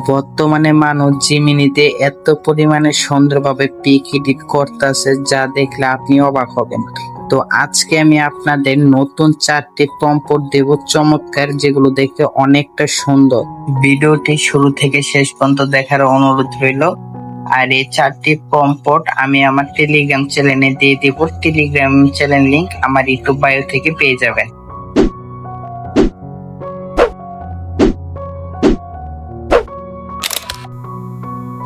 বর্তমানে মানুষ জিমিনিতে এত পরিমাণে সুন্দরভাবে পিক এডিট করতেছে যা দেখলে আপনি অবাক হবেন। তো আজকে আমি আপনাদের নতুন 4টি প্রম্পট দেব চমৎকার, যেগুলো দেখতে অনেকটা সুন্দর। ভিডিওটি শুরু থেকে শেষ পর্যন্ত দেখার অনুরোধ রইল। আর এই 4টি প্রম্পট আমি আমার টেলিগ্রাম চ্যানেলে দিয়ে দিব। টেলিগ্রাম চ্যানেল লিংক আমার ইউটিউব বায়ো থেকে পেয়ে যাবেন।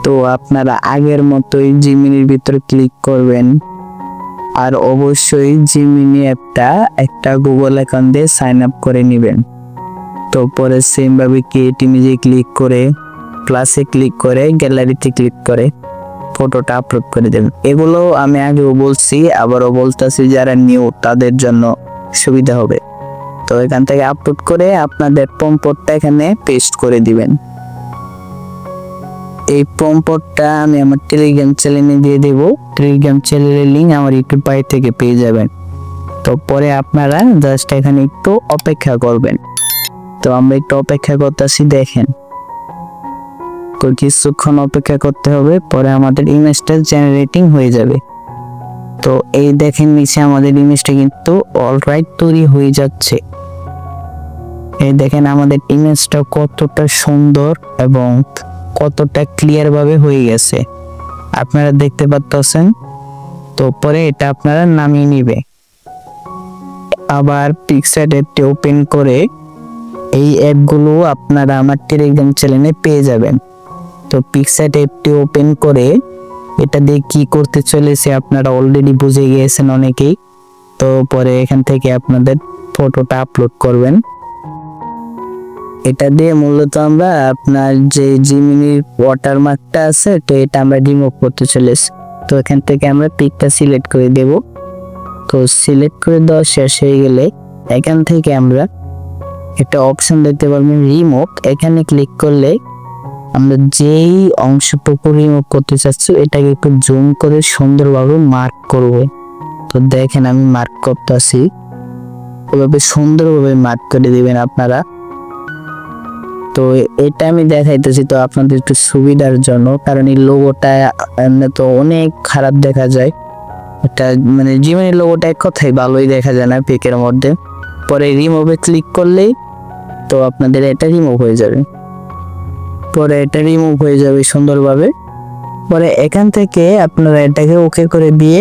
তো আপনারা আগের মতোই জিমিনির ভিতর ক্লিক করবেন, আর অবশ্যই জিমিনি অ্যাপটা একটা গুগল অ্যাকাউন্ট দিয়ে সাইন আপ করে নেবেন। তো পরে সেম ভাবে ক্রিয়েট ইমেজে ক্লিক করে প্লাসে ক্লিক করে গ্যালারিতে ক্লিক করে ফটোটা আপলোড করে দেবেন। এগুলো আমি আগেও বলছি, আবারও বলতেছি, যারা নিউ তাদের জন্য সুবিধা হবে। তো এখান থেকে আপলোড করে আপনাদের প্রম্পটটা এখানে পেস্ট করে দিবেন। এই প্রম্পটটা আমি আমার টেলিগ্রাম চ্যানেলে দিয়ে দেব। টেলিগ্রাম চ্যানেলের লিংক আমার ইউটিউব বায়ো থেকে পেয়ে যাবেন। তো পরে আপনারা জাস্ট এখানে একটু অপেক্ষা করবেন। তো আমরা একটু অপেক্ষা করতেছি, দেখেন তো কিছুক্ষণ অপেক্ষা করতে হবে, পরে আমাদের ইমেজটা জেনারেটিং হয়ে যাবে। তো এই দেখেন নিচে আমাদের ইমেজটা কিন্তু অলরাইট তৈরি হয়ে যাচ্ছে। এই দেখেন আমাদের ইমেজটা কতটা সুন্দর এবং কতটা ক্লিয়ার ভাবে হয়ে গেছে আপনারা দেখতে পাচ্ছেন। তো পরে এটা আপনারা নামিয়ে নিবে। আবার পিক্সার্ট অ্যাপটি ওপেন করে এই অ্যাপগুলো আপনারা আমার টেলিগ্রাম চ্যানেলে পেয়ে যাবেন। তো পিক্সার্ট অ্যাপটি ওপেন করে এটা দিয়ে কি করতে চলেছে আপনারা অলরেডি বুঝে গিয়েছেন অনেকেই। তো পরে এখান থেকে আপনাদের ফটোটা আপলোড করবেন। এটা দিয়ে মূলত আমরা আপনার যে জিমিনির ওয়াটারমার্কটা আছে, তো এটা আমরা রিমুভ করতে চলেছি। তো এখান থেকে আমরা পিকটা সিলেক্ট করে দেব। তো সিলেক্ট করে দেওয়া শেষ হয়ে গেলে এখান থেকে আমরা একটা অপশন দেখতে পারবেন রিমুভ। এখানে ক্লিক করলে আমরা যেই অংশটুকু রিমুভ করতে চাচ্ছি এটাকে একটু জুম করে সুন্দরভাবে মার্ক করব। তো দেখেন আমি মার্ক করতেছি, ওভাবে সুন্দরভাবে মার্ক করে দিবেন আপনারা। তো এটা আমি দেখাইতেছি তো আপনাদের একটু সুবিধার জন্য, কারণ এই লোগোটা তো অনেক খারাপ দেখা যায়। এটা মানে জিমিনির লোগোটা এক কথাই ভালোই দেখা যায় না পিকের মধ্যে। পরে রিমুভে ক্লিক করলেই তো আপনাদের এটা রিমুভ হয়ে যাবে। পরে এটা রিমুভ হয়ে যাবে সুন্দরভাবে। পরে এখান থেকে আপনারা এটাকে ওকে করে দিয়ে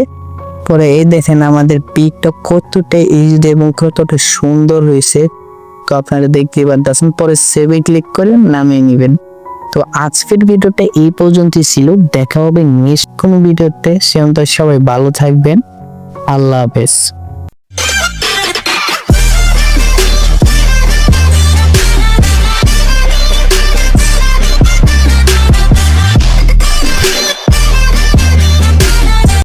পরে এই দেখেন আমাদের পিকটা কতটা ইজি এবং কতটা সুন্দর হয়েছে। তো আপনারা দেখতে পাচ্ছেন। পরে সেভে ক্লিক করে নামিয়ে নেবেন। তো আজকের ভিডিওটা এই পর্যন্তই ছিল। দেখা হবে নেক্সট কোনো ভিডিওতে। সে সবাই ভালো থাকবেন। আল্লাহ হাফেজ।